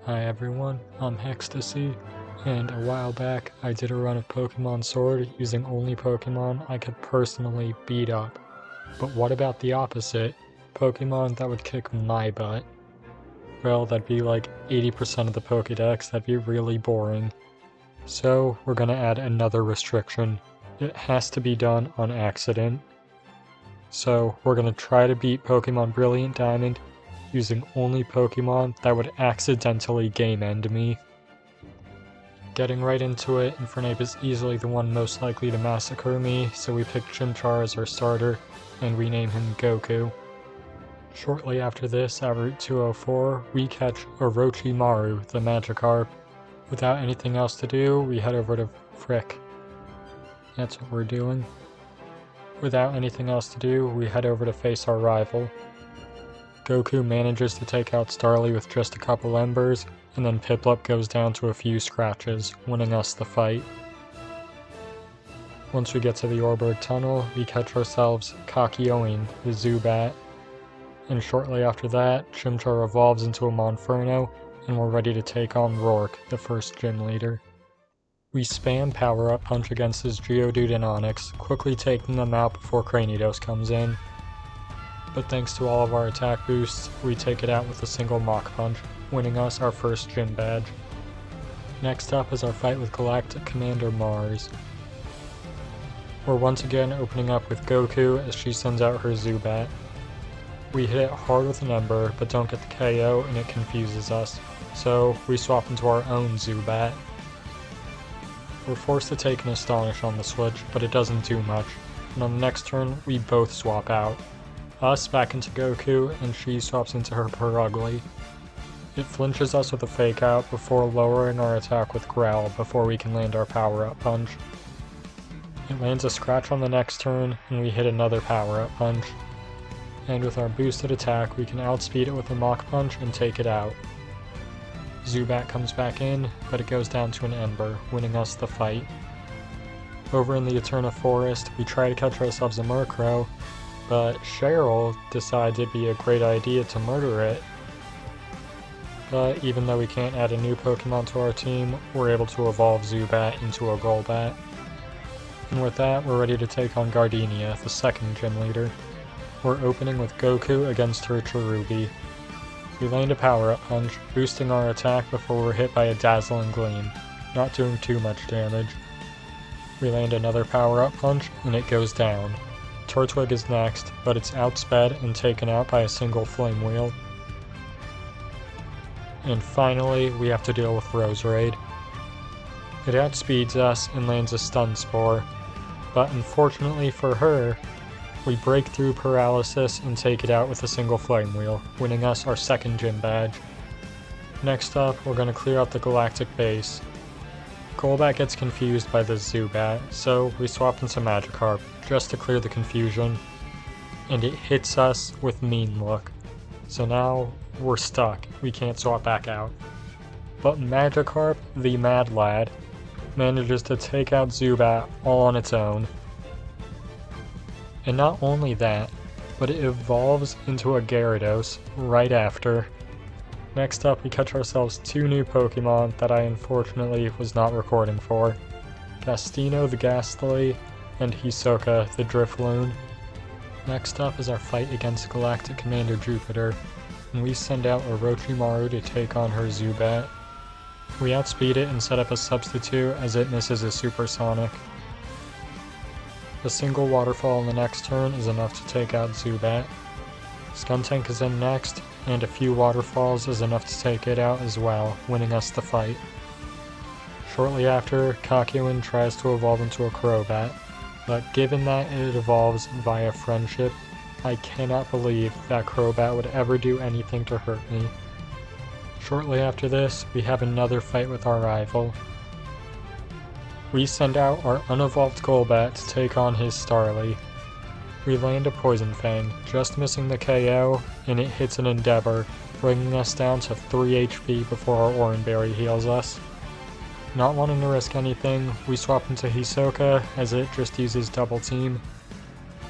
Hi everyone, I'm Hextasy, and a while back I did a run of Pokemon Sword using only Pokemon I could personally beat up. But what about the opposite? Pokemon that would kick my butt? Well, that'd be like 80% of the Pokédex, that'd be really boring. So we're gonna add another restriction. It has to be done on accident. So we're gonna try to beat Pokemon Brilliant Diamond using only Pokemon that would accidentally game end me. Getting right into it, Infernape is easily the one most likely to massacre me, so we pick Chimchar as our starter, and we name him Goku. Shortly after this, at Route 204, we catch Orochimaru, the Magikarp. Without anything else to do, we head over to Frick. That's what we're doing. Without anything else to do, we head over to face our rival. Goku manages to take out Starly with just a couple embers, and then Piplup goes down to a few scratches, winning us the fight. Once we get to the Oreburgh Tunnel, we catch ourselves Kakyoin, the Zubat. And shortly after that, Chimchar evolves into a Monferno, and we're ready to take on Rourke, the first gym leader. We spam Power Up Punch against his Geodude and Onix, quickly taking them out before Cranidos comes in. But thanks to all of our attack boosts, we take it out with a single Mach Punch, winning us our first gym badge. Next up is our fight with Galactic Commander Mars. We're once again opening up with Goku as she sends out her Zubat. We hit it hard with an Ember, but don't get the KO and it confuses us, so we swap into our own Zubat. We're forced to take an Astonish on the switch, but it doesn't do much, and on the next turn we both swap out. Us back into Goku, and she swaps into her Purugly. It flinches us with a Fake Out before lowering our attack with Growl before we can land our Power Up Punch. It lands a Scratch on the next turn, and we hit another Power Up Punch. And with our boosted attack, we can outspeed it with a Mach Punch and take it out. Zubat comes back in, but it goes down to an Ember, winning us the fight. Over in the Eterna Forest, we try to catch ourselves a Murkrow, but Cheryl decides it'd be a great idea to murder it. But even though we can't add a new Pokemon to our team, we're able to evolve Zubat into a Golbat. And with that, we're ready to take on Gardenia, the second gym leader. We're opening with Goku against her Cherubi. We land a Power Up Punch, boosting our attack before we're hit by a Dazzling Gleam, not doing too much damage. We land another Power Up Punch, and it goes down. Turtwig is next, but it's outsped and taken out by a single Flame Wheel. And finally, we have to deal with Roserade. It outspeeds us and lands a Stun Spore, but unfortunately for her, we break through Paralysis and take it out with a single Flame Wheel, winning us our second gym badge. Next up, we're going to clear out the Galactic Base. Golbat gets confused by the Zubat, so we swap into Magikarp, just to clear the confusion, and it hits us with Mean Look. So now, we're stuck, we can't swap back out. But Magikarp, the Mad Lad, manages to take out Zubat all on its own. And not only that, but it evolves into a Gyarados right after. Next up, we catch ourselves two new Pokemon that I unfortunately was not recording for. Gastino the Ghastly, and Hisoka the Drifloon. Next up is our fight against Galactic Commander Jupiter, and we send out Orochimaru to take on her Zubat. We outspeed it and set up a substitute as it misses a Supersonic. A single Waterfall on the next turn is enough to take out Zubat. Skuntank is in next, and a few Waterfalls is enough to take it out as well, winning us the fight. Shortly after, Kakyoin tries to evolve into a Crobat, but given that it evolves via friendship, I cannot believe that Crobat would ever do anything to hurt me. Shortly after this, we have another fight with our rival. We send out our unevolved Golbat to take on his Starly. We land a Poison Fang, just missing the KO, and it hits an Endeavor, bringing us down to 3 HP before our Oranberry heals us. Not wanting to risk anything, we swap into Hisoka as it just uses Double Team.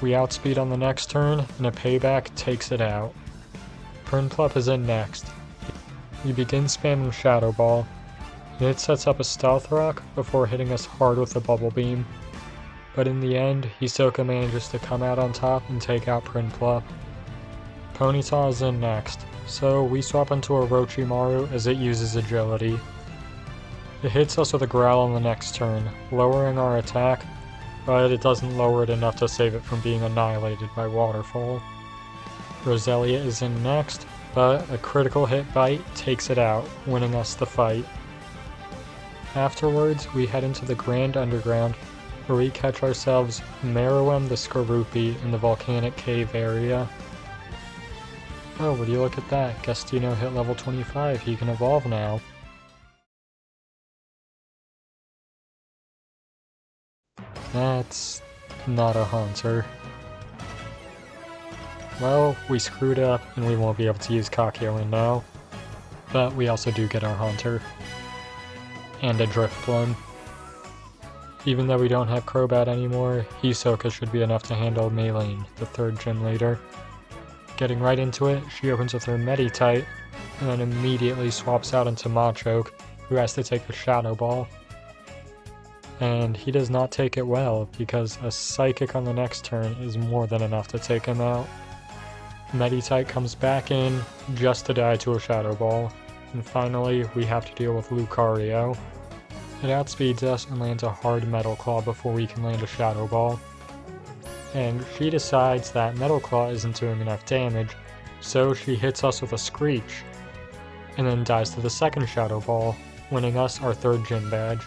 We outspeed on the next turn, and a Payback takes it out. Prinplup is in next. we begin spamming Shadow Ball, and it sets up a Stealth Rock before hitting us hard with a Bubble Beam. But in the end, Hisoka manages to come out on top and take out Prinplup. Ponyta is in next, so we swap into Orochimaru as it uses Agility. It hits us with a Growl on the next turn, lowering our attack, but it doesn't lower it enough to save it from being annihilated by Waterfall. Roselia is in next, but a critical hit bite takes it out, winning us the fight. Afterwards, we head into the Grand Underground, where we catch ourselves Meruem the Skorupi in the volcanic cave area. Oh, would you look at that? Gastino hit level 25, he can evolve now. That's not a Haunter. Well, we screwed up and we won't be able to use Kakyoin now. But we also do get our Haunter. And a Drifblim. Even though we don't have Crobat anymore, Hisoka should be enough to handle Maylene, the third gym leader. Getting right into it, she opens with her Meditite, and then immediately swaps out into Machoke, who has to take a Shadow Ball. And he does not take it well, because a Psychic on the next turn is more than enough to take him out. Meditite comes back in, just to die to a Shadow Ball, and finally we have to deal with Lucario. It outspeeds us and lands a hard Metal Claw before we can land a Shadow Ball. And she decides that Metal Claw isn't doing enough damage, so she hits us with a Screech, and then dies to the second Shadow Ball, winning us our third gym badge.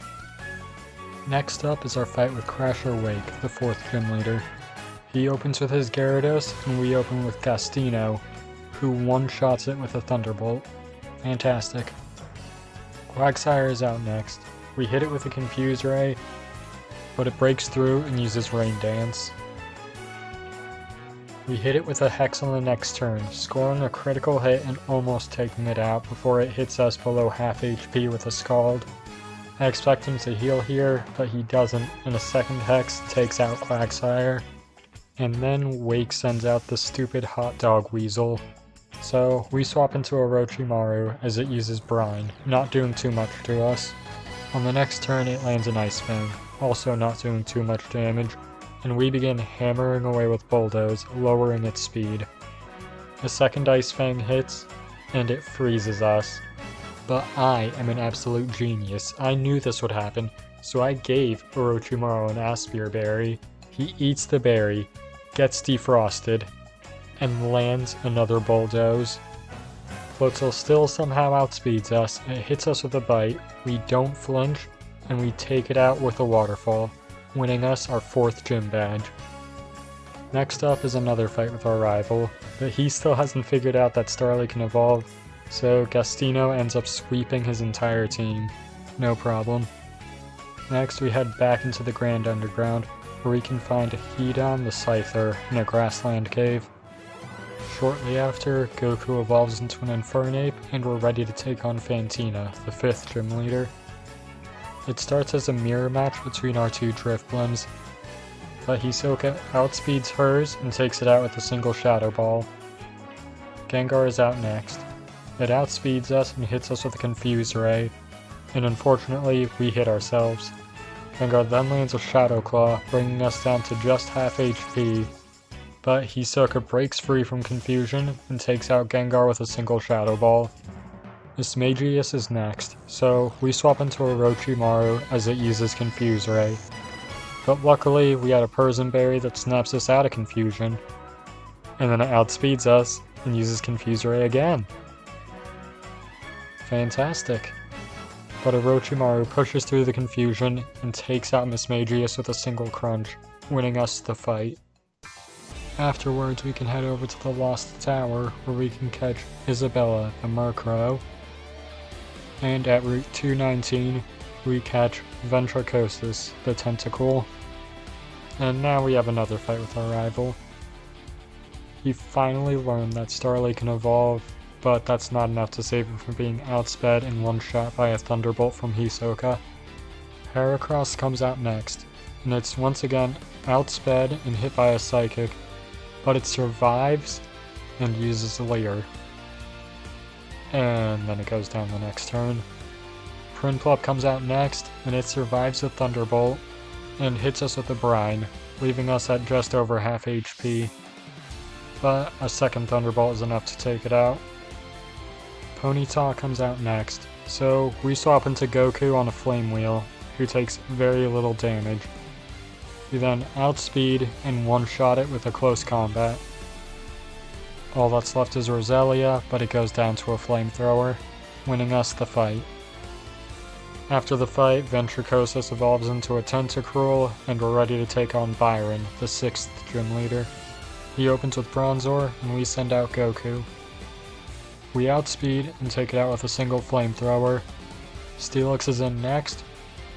Next up is our fight with Crasher Wake, the fourth gym leader. He opens with his Gyarados, and we open with Gastino, who one-shots it with a Thunderbolt. Fantastic. Quagsire is out next. We hit it with a Confuse Ray, but it breaks through and uses Rain Dance. We hit it with a Hex on the next turn, scoring a critical hit and almost taking it out before it hits us below half HP with a Scald. I expect him to heal here, but he doesn't, and a second Hex takes out Quagsire. And then Wake sends out the stupid Hot Dog Weasel. So we swap into Orochimaru as it uses Brine, not doing too much to us. On the next turn it lands an Ice Fang, also not doing too much damage, and we begin hammering away with Bulldoze, lowering its speed. A second Ice Fang hits, and it freezes us. But I am an absolute genius. I knew this would happen, so I gave Orochimaru an Aspir Berry. He eats the berry, gets defrosted, and lands another Bulldoze. Floatzel still somehow outspeeds us, it hits us with a bite, we don't flinch, and we take it out with a Waterfall, winning us our fourth gym badge. Next up is another fight with our rival, but he still hasn't figured out that Starly can evolve, so Gastino ends up sweeping his entire team. No problem. Next we head back into the Grand Underground, where we can find Hedon the Scyther in a grassland cave. Shortly after, Goku evolves into an Infernape, and we're ready to take on Fantina, the fifth gym leader. It starts as a mirror match between our two Drifblims, but Hisoka outspeeds hers and takes it out with a single Shadow Ball. Gengar is out next. It outspeeds us and hits us with a Confuse Ray, and unfortunately we hit ourselves. Gengar then lands a Shadow Claw, bringing us down to just half HP, but Hisoka breaks free from confusion and takes out Gengar with a single Shadow Ball. Mismagius is next, so we swap into Orochimaru as it uses Confuse Ray. But luckily, we had a Persian Berry that snaps us out of confusion, and then it outspeeds us and uses Confuse Ray again. Fantastic. But Orochimaru pushes through the confusion and takes out Mismagius with a single Crunch, winning us the fight. Afterwards, we can head over to the Lost Tower, where we can catch Isabella, the Murkrow. And at Route 219, we catch Ventricosis, the Tentacle. And now we have another fight with our rival. He finally learned that Starly can evolve, but that's not enough to save him from being outsped and one-shot by a Thunderbolt from Hisoka. Heracross comes out next, and it's once again outsped and hit by a Psychic, but it survives and uses Leer. and then it goes down the next turn. Prinplup comes out next, and it survives the Thunderbolt, and hits us with a Brine, leaving us at just over half HP. But a second Thunderbolt is enough to take it out. Ponyta comes out next, so we swap into Goku on a Flame Wheel, who takes very little damage. We then outspeed and one-shot it with a close combat. All that's left is Roselia, but it goes down to a Flamethrower, winning us the fight. After the fight, Ventricosus evolves into a Tentacruel, and we're ready to take on Byron, the 6th Gym Leader. He opens with Bronzor, and we send out Goku. We outspeed and take it out with a single Flamethrower. Steelix is in next,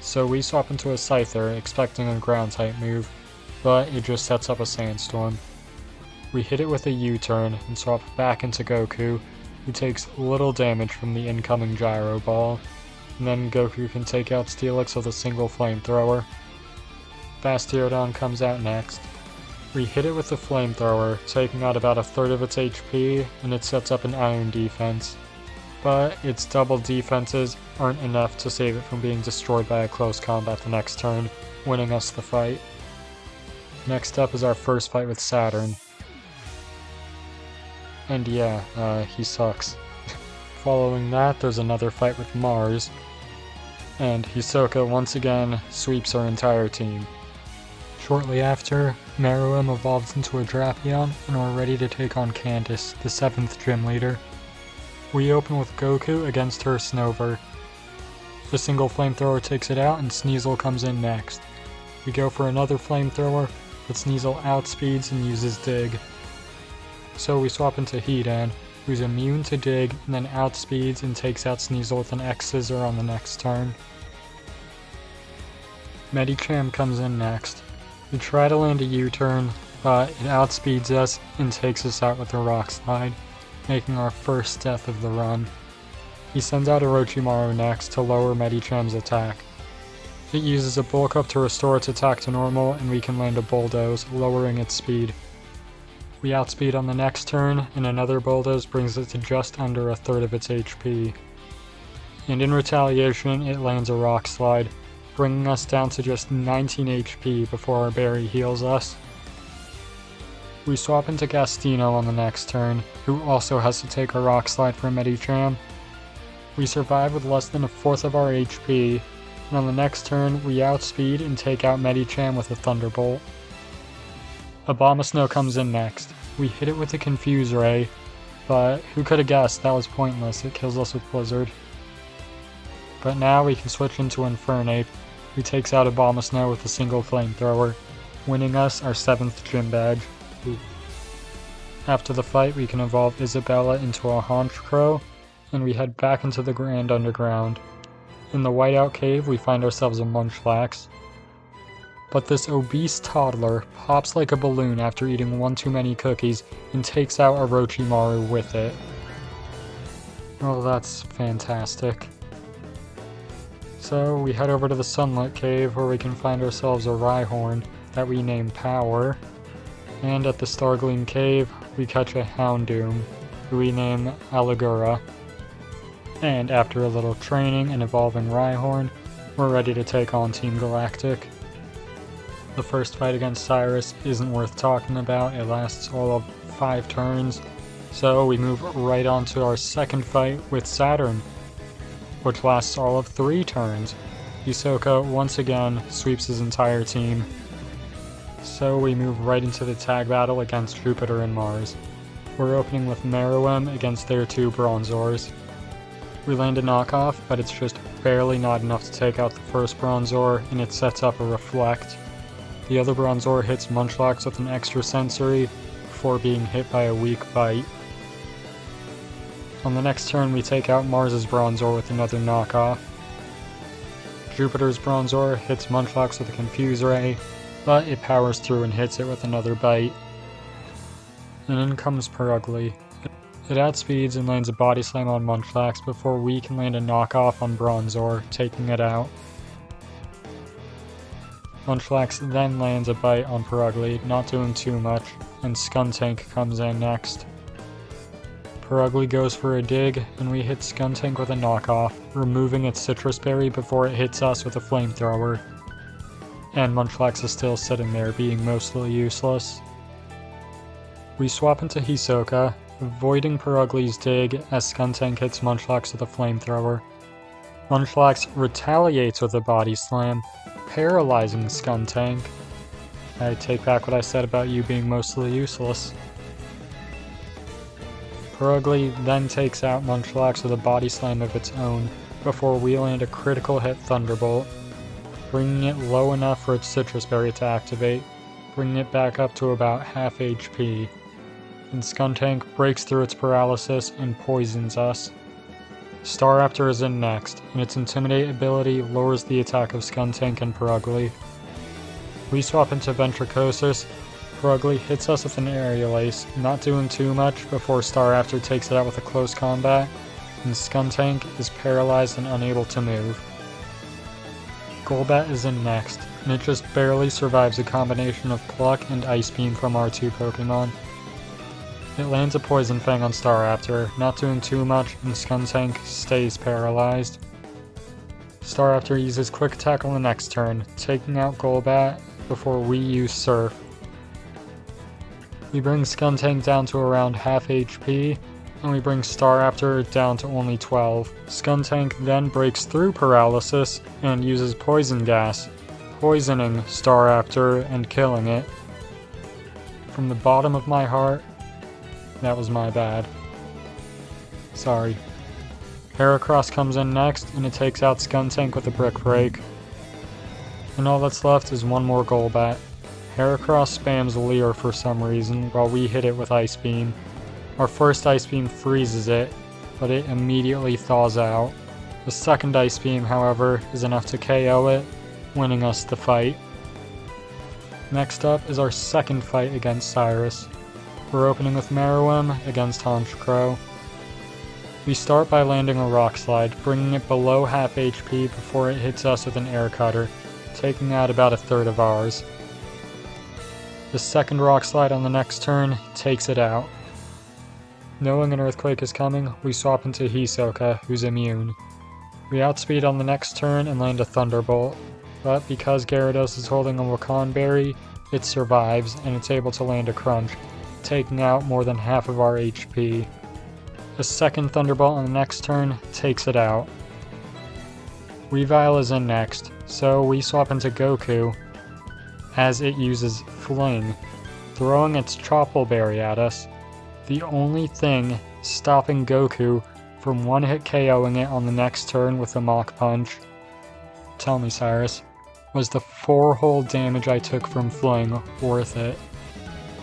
so we swap into a Scyther, expecting a Ground-type move, but it just sets up a Sandstorm. We hit it with a U-turn and swap back into Goku, who takes little damage from the incoming Gyro Ball. And then Goku can take out Steelix with a single Flamethrower. Bastiodon comes out next. We hit it with the Flamethrower, taking out about a third of its HP, and it sets up an Iron defense. But its double defenses aren't enough to save it from being destroyed by a close combat the next turn, winning us the fight. Next up is our first fight with Saturn. And yeah, he sucks. Following that, there's another fight with Mars, and Hisoka once again sweeps our entire team. Shortly after, Meruem evolves into a Drapion, and we're ready to take on Candace, the 7th Gym Leader. We open with Goku against her Snover. The single Flamethrower takes it out, and Sneasel comes in next. We go for another Flamethrower, but Sneasel outspeeds and uses Dig. So we swap into Hidan, who's immune to Dig, and then outspeeds and takes out Sneasel with an X-Scissor on the next turn. Medicham comes in next. We try to land a U-turn, but it outspeeds us and takes us out with a Rock Slide, making our first death of the run. He sends out Orochimaru next to lower Medicham's attack. It uses a Bulk Up to restore its attack to normal, and we can land a Bulldoze, lowering its speed. We outspeed on the next turn, and another Bulldoze brings it to just under a third of its HP. And in retaliation, it lands a Rock Slide, bringing us down to just 19 HP before our berry heals us. We swap into Gastino on the next turn, who also has to take a Rock Slide for Medicham. We survive with less than a fourth of our HP, and on the next turn, we outspeed and take out Medicham with a Thunderbolt. Abomasnow comes in next. We hit it with a Confuse Ray, but who could have guessed that was pointless, it kills us with Blizzard. But now we can switch into Infernape, who takes out Abomasnow with a single Flamethrower, winning us our 7th Gym Badge. Ooh. After the fight, we can evolve Isabella into a Honchkrow, and we head back into the Grand Underground. In the Whiteout Cave, we find ourselves a Munchlax. But this obese toddler pops like a balloon after eating one too many cookies and takes out Orochimaru with it. Oh, that's fantastic. So we head over to the Sunlit Cave where we can find ourselves a Rhyhorn that we name Power. And at the Stargleam Cave, we catch a Houndoom, who we name Aligura. And after a little training and evolving Rhyhorn, we're ready to take on Team Galactic. The first fight against Cyrus isn't worth talking about, it lasts all of 5 turns, so we move right on to our second fight with Saturn, which lasts all of 3 turns. Hisoka once again sweeps his entire team, so we move right into the tag battle against Jupiter and Mars. We're opening with Meruem against their 2 Bronzors. We land a knockoff, but it's just barely not enough to take out the first Bronzor, and it sets up a Reflect. The other Bronzor hits Munchlax with an extra sensory before being hit by a weak bite. On the next turn, we take out Mars's Bronzor with another knockoff. Jupiter's Bronzor hits Munchlax with a Confuse Ray, but it powers through and hits it with another bite. And in comes Perugly. It outspeeds and lands a Body Slam on Munchlax before we can land a knockoff on Bronzor, taking it out. Munchlax then lands a bite on Perugly, not doing too much, and Skuntank comes in next. Purugly goes for a dig, and we hit Skuntank with a knockoff, removing its Citrus Berry before it hits us with a Flamethrower. And Munchlax is still sitting there, being mostly useless. We swap into Hisoka, avoiding Purugly's dig as Skuntank hits Munchlax with a Flamethrower. Munchlax retaliates with a Body Slam, paralyzing Skuntank. I take back what I said about you being mostly useless. Purugly then takes out Munchlax with a Body Slam of its own, before we land a critical hit Thunderbolt, bringing it low enough for its Citrus Berry to activate, bringing it back up to about half HP. And Skuntank breaks through its paralysis and poisons us. Staraptor is in next, and its Intimidate ability lowers the attack of Skuntank and Purugly. We swap into Ventricosis. Purugly hits us with an Aerial Ace, not doing too much before Staraptor takes it out with a close combat, and Skuntank is paralyzed and unable to move. Golbat is in next, and it just barely survives a combination of Pluck and Ice Beam from our two Pokemon. It lands a Poison Fang on Staraptor, not doing too much, and Skuntank stays paralyzed. Staraptor uses Quick Attack on the next turn, taking out Golbat before we use Surf. We bring Skuntank down to around half HP, and we bring Staraptor down to only 12. Skuntank then breaks through paralysis and uses Poison Gas, poisoning Staraptor and killing it. From the bottom of my heart, that was my bad. Sorry. Heracross comes in next, and it takes out Skuntank with a Brick Break. And all that's left is one more Golbat. Heracross spams Leer for some reason, while we hit it with Ice Beam. Our first Ice Beam freezes it, but it immediately thaws out. The second Ice Beam, however, is enough to KO it, winning us the fight. Next up is our second fight against Cyrus. We're opening with Meruem against Honchkrow. We start by landing a Rock Slide, bringing it below half HP before it hits us with an Air Cutter, taking out about a third of ours. The second Rock Slide on the next turn takes it out. Knowing an Earthquake is coming, we swap into Hisoka, who's immune. We outspeed on the next turn and land a Thunderbolt, but because Gyarados is holding a Wakan Berry, it survives and it's able to land a Crunch, taking out more than half of our HP. A second Thunderbolt on the next turn takes it out. Weavile is in next, so we swap into Goku, as it uses Fling, throwing its Chople Berry at us. The only thing stopping Goku from one-hit KOing it on the next turn with a Mach Punch, tell me Cyrus, was the 4-hole damage I took from Fling worth it?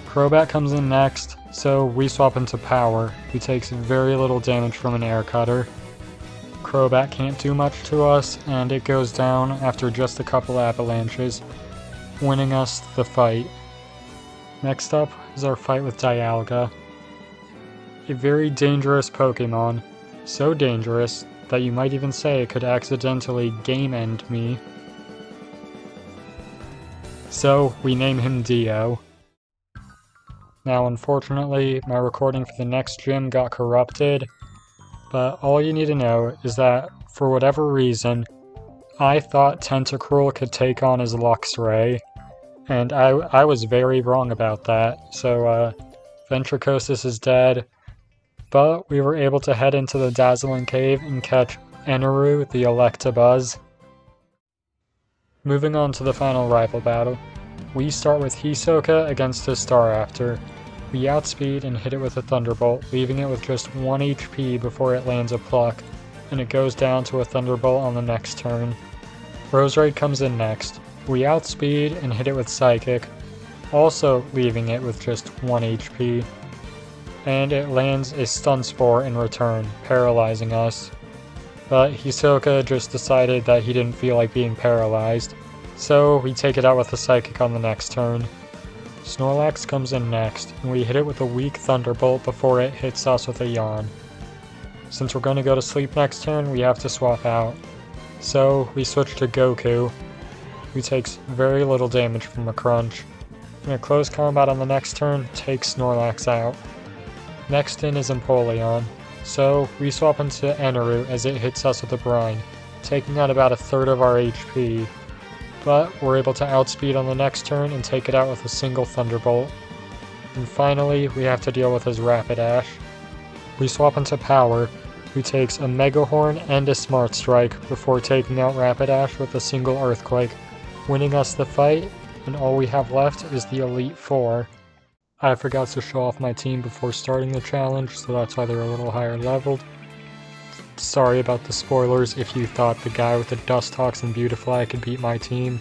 Crobat comes in next, so we swap into Power, who takes very little damage from an Air Cutter. Crobat can't do much to us, and it goes down after just a couple avalanches, winning us the fight. Next up is our fight with Dialga. A very dangerous Pokemon, so dangerous that you might even say it could accidentally game end me. So we name him Dio. Now unfortunately, my recording for the next gym got corrupted, but all you need to know is that, for whatever reason, I thought Tentacruel could take on his Luxray, and I was very wrong about that, so Ventricosis is dead, but we were able to head into the Dazzling Cave and catch Eneru, the Electabuzz. Moving on to the final rival battle, we start with Hisoka against a Staraptor. We outspeed and hit it with a Thunderbolt, leaving it with just 1 HP before it lands a Pluck, and it goes down to a Thunderbolt on the next turn. Roserade comes in next. We outspeed and hit it with Psychic, also leaving it with just 1 HP. And it lands a Stun Spore in return, paralyzing us. But Hisoka just decided that he didn't feel like being paralyzed, so we take it out with a Psychic on the next turn. Snorlax comes in next, and we hit it with a weak Thunderbolt before it hits us with a Yawn. Since we're going to go to sleep next turn, we have to swap out. So we switch to Goku, who takes very little damage from a Crunch. And a close combat on the next turn takes Snorlax out. Next in is Empoleon, so we swap into Eneru as it hits us with a Brine, taking out about a third of our HP, but we're able to outspeed on the next turn and take it out with a single Thunderbolt. And finally, we have to deal with his Rapidash. We swap into Power, who takes a Mega Horn and a Smart Strike before taking out Rapidash with a single Earthquake, winning us the fight, and all we have left is the Elite Four. I forgot to show off my team before starting the challenge, so that's why they're a little higher leveled. Sorry about the spoilers if you thought the guy with the Dustox and Beautifly could beat my team.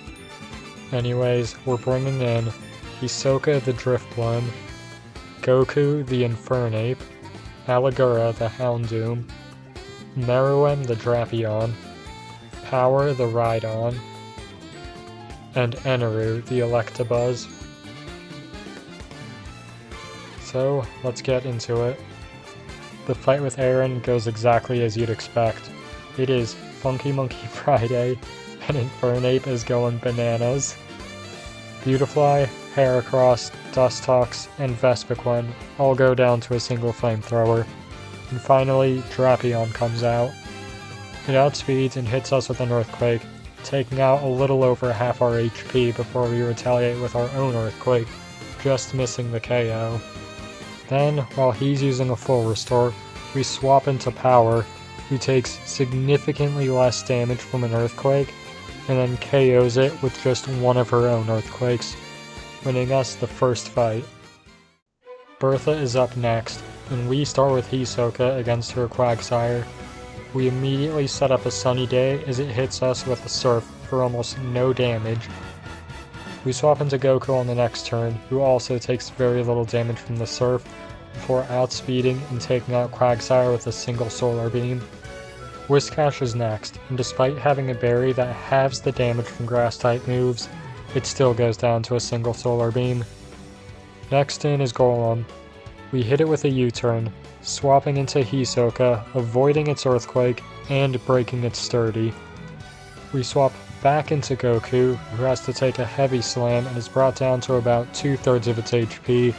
Anyways, we're bringing in Hisoka the Drifblim, Goku the Infernape, Aligura the Houndoom, Meruem the Drapion, Power the Rhydon, and Eneru the Electabuzz. So, let's get into it. The fight with Aaron goes exactly as you'd expect. It is Funky Monkey Friday, and Infernape is going bananas. Beautifly, Heracross, Dustox, and Vespiquen all go down to a single flamethrower. And finally, Drapion comes out. It outspeeds and hits us with an Earthquake, taking out a little over half our HP before we retaliate with our own Earthquake, just missing the KO. Then, while he's using a full restore, we swap into Power, who takes significantly less damage from an Earthquake, and then KOs it with just one of her own Earthquakes, winning us the first fight. Bertha is up next, and we start with Hisoka against her Quagsire. We immediately set up a Sunny Day as it hits us with a Surf for almost no damage. We swap into Goku on the next turn, who also takes very little damage from the Surf, before outspeeding and taking out Quagsire with a single Solar Beam. Whiscash is next, and despite having a berry that halves the damage from Grass-type moves, it still goes down to a single Solar Beam. Next in is Golem. We hit it with a U-turn, swapping into Hisoka, avoiding its Earthquake, and breaking its Sturdy. We swap back into Goku, who has to take a heavy slam and is brought down to about 2/3 of its HP,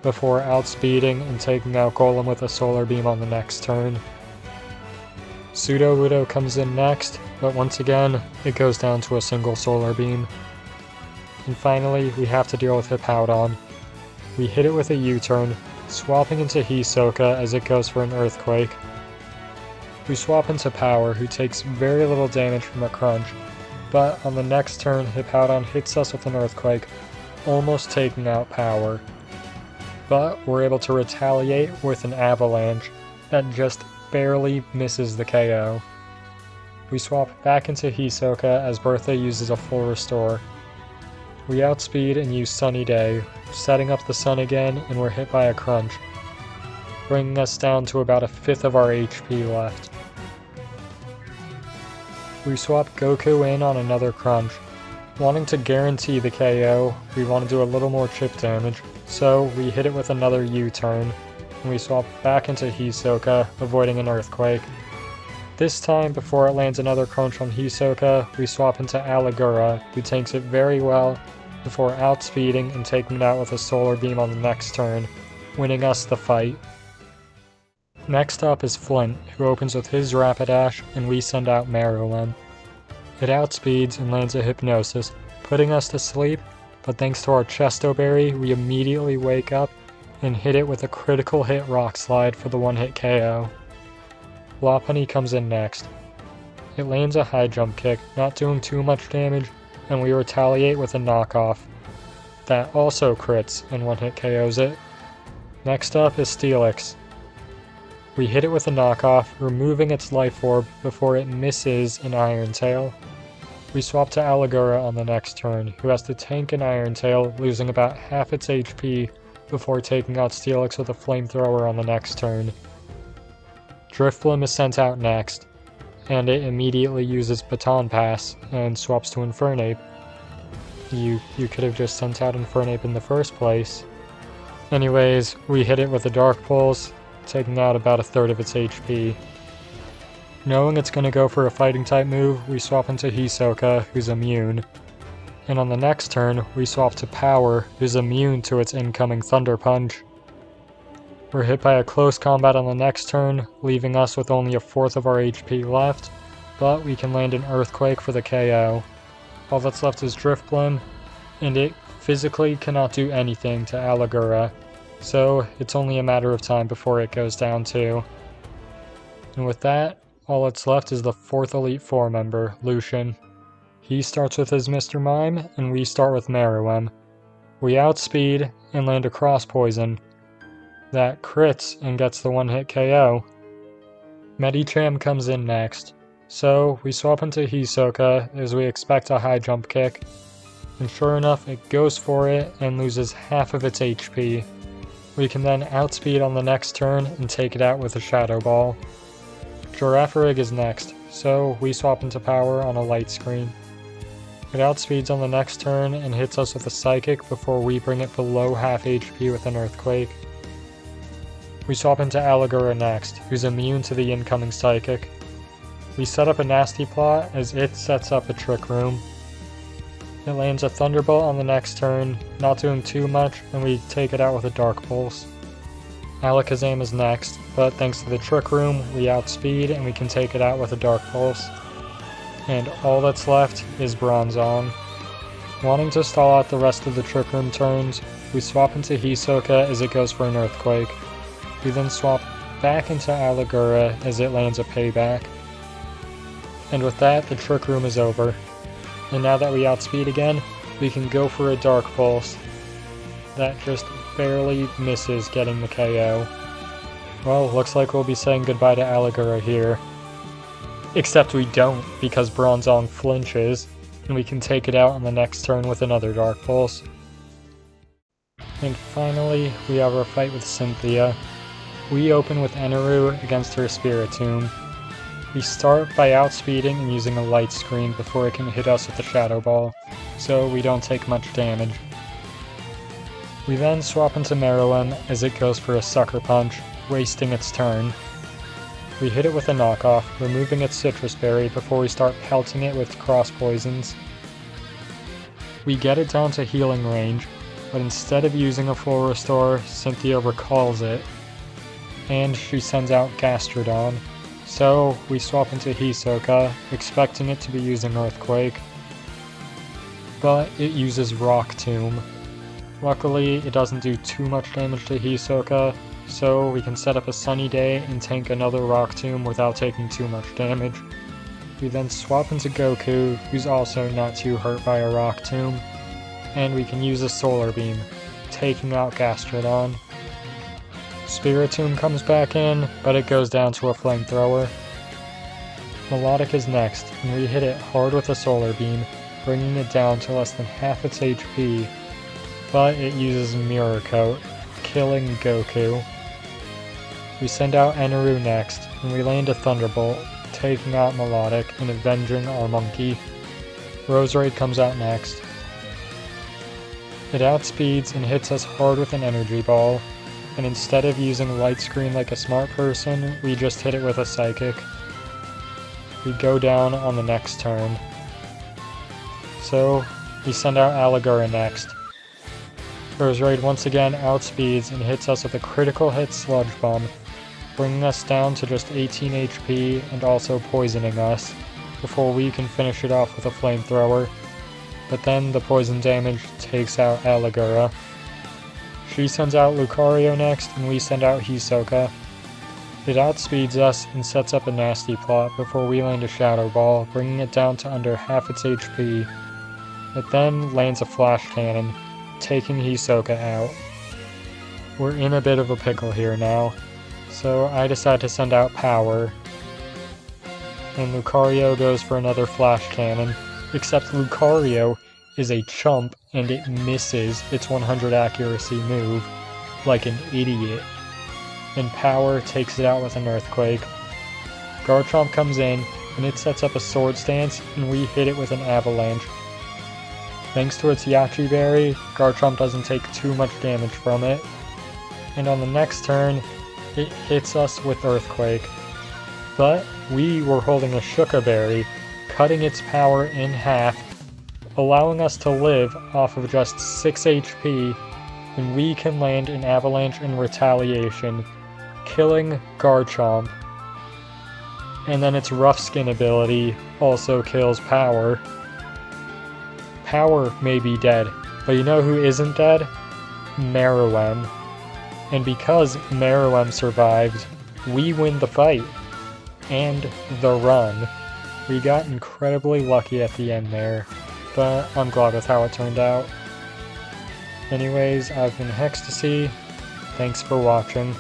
before outspeeding and taking out Golem with a Solar Beam on the next turn. Sudowoodo comes in next, but once again, it goes down to a single Solar Beam. And finally, we have to deal with Hippowdon. We hit it with a U-turn, swapping into Hisoka as it goes for an Earthquake. We swap into Power, who takes very little damage from a Crunch, but on the next turn, Hippowdon hits us with an Earthquake, almost taking out Power. But we're able to retaliate with an Avalanche that just barely misses the KO. We swap back into Hisoka as Bertha uses a full restore. We outspeed and use Sunny Day, setting up the sun again, and we're hit by a Crunch, bringing us down to about a fifth of our HP left. We swap Goku in on another Crunch. Wanting to guarantee the KO, we want to do a little more chip damage, so we hit it with another U-turn, and we swap back into Hisoka, avoiding an Earthquake. This time, before it lands another Crunch on Hisoka, we swap into Aligura, who tanks it very well, before outspeeding and taking it out with a Solar Beam on the next turn, winning us the fight. Next up is Flint, who opens with his Rapidash, and we send out Meruem. It outspeeds and lands a Hypnosis, putting us to sleep, but thanks to our Chesto Berry, we immediately wake up and hit it with a critical hit Rock Slide for the one-hit KO. Lopunny comes in next. It lands a high jump kick, not doing too much damage, and we retaliate with a knockoff. That also crits and one-hit KOs it. Next up is Steelix. We hit it with a knockoff, removing its life orb before it misses an Iron Tail. We swap to Aligura on the next turn, who has to tank an Iron Tail, losing about half its HP before taking out Steelix with a Flamethrower on the next turn. Drifblim is sent out next, and it immediately uses Baton Pass and swaps to Infernape. You could have just sent out Infernape in the first place. Anyways, we hit it with a Dark Pulse, taking out about a third of its HP. Knowing it's going to go for a fighting type move, we swap into Hisoka, who's immune. And on the next turn, we swap to Power, who's immune to its incoming Thunder Punch. We're hit by a close combat on the next turn, leaving us with only a fourth of our HP left, but we can land an Earthquake for the KO. All that's left is Driftblim, and it physically cannot do anything to Aligura, so it's only a matter of time before it goes down too. And with that, all that's left is the 4th Elite Four member, Lucian. He starts with his Mr. Mime, and we start with Meruem. We outspeed and land a Cross Poison. That crits and gets the one-hit KO. Medicham comes in next, so we swap into Hisoka as we expect a high jump kick, and sure enough it goes for it and loses half of its HP. We can then outspeed on the next turn and take it out with a Shadow Ball. Girafarig is next, so we swap into Power on a light screen. It outspeeds on the next turn and hits us with a Psychic before we bring it below half HP with an Earthquake. We swap into Aligura next, who's immune to the incoming Psychic. We set up a Nasty Plot as it sets up a Trick Room. It lands a Thunderbolt on the next turn, not doing too much, and we take it out with a Dark Pulse. Alakazam is next, but thanks to the Trick Room, we outspeed and we can take it out with a Dark Pulse. And all that's left is Bronzong. Wanting to stall out the rest of the Trick Room turns, we swap into Hisoka as it goes for an Earthquake. We then swap back into Aligura as it lands a Payback. And with that, the Trick Room is over. And now that we outspeed again, we can go for a Dark Pulse. That just barely misses getting the KO. Well, looks like we'll be saying goodbye to Aligura here. Except we don't, because Bronzong flinches, and we can take it out on the next turn with another Dark Pulse. And finally, we have our fight with Cynthia. We open with Eneru against her Spiritomb. We start by outspeeding and using a light screen before it can hit us with the Shadow Ball, so we don't take much damage. We then swap into Meruem as it goes for a Sucker Punch, wasting its turn. We hit it with a knockoff, removing its Citrus Berry before we start pelting it with Cross Poisons. We get it down to healing range, but instead of using a full restore, Cynthia recalls it, and she sends out Gastrodon. So we swap into Hisoka, expecting it to be using Earthquake, but it uses Rock Tomb. Luckily, it doesn't do too much damage to Hisoka, so we can set up a Sunny Day and tank another Rock Tomb without taking too much damage. We then swap into Goku, who's also not too hurt by a Rock Tomb, and we can use a Solar Beam, taking out Gastrodon. Spiritomb comes back in, but it goes down to a Flamethrower. Melodic is next, and we hit it hard with a Solar Beam, bringing it down to less than half its HP, but it uses Mirror Coat, killing Goku. We send out Eneru next, and we land a Thunderbolt, taking out Melodic and avenging our monkey. Roserade comes out next. It outspeeds and hits us hard with an Energy Ball, and instead of using Light Screen like a smart person, we just hit it with a Psychic. We go down on the next turn. So, we send out Aligura next. Roserade once again outspeeds and hits us with a critical hit Sludge Bomb, bringing us down to just 18 HP and also poisoning us, before we can finish it off with a Flamethrower. But then the poison damage takes out Aligura. She sends out Lucario next, and we send out Hisoka. It outspeeds us and sets up a Nasty Plot before we land a Shadow Ball, bringing it down to under half its HP. It then lands a Flash Cannon, taking Hisoka out. We're in a bit of a pickle here now, so I decide to send out Power. And Lucario goes for another Flash Cannon, except Lucario is a chump and it misses its 100 accuracy move, like an idiot. And Power takes it out with an Earthquake. Garchomp comes in, and it sets up a Sword Stance, and we hit it with an Avalanche. Thanks to its Yachi Berry, Garchomp doesn't take too much damage from it. And on the next turn, it hits us with Earthquake. But we were holding a Shuka Berry, cutting its power in half, allowing us to live off of just 6 HP, and we can land an avalanche in retaliation, killing Garchomp. And then its Rough Skin ability also kills Power. Power may be dead, but you know who isn't dead? Meruem. And because Meruem survived, we win the fight. And the run. We got incredibly lucky at the end there, but I'm glad with how it turned out. Anyways, I've been Hextasy. Thanks for watching.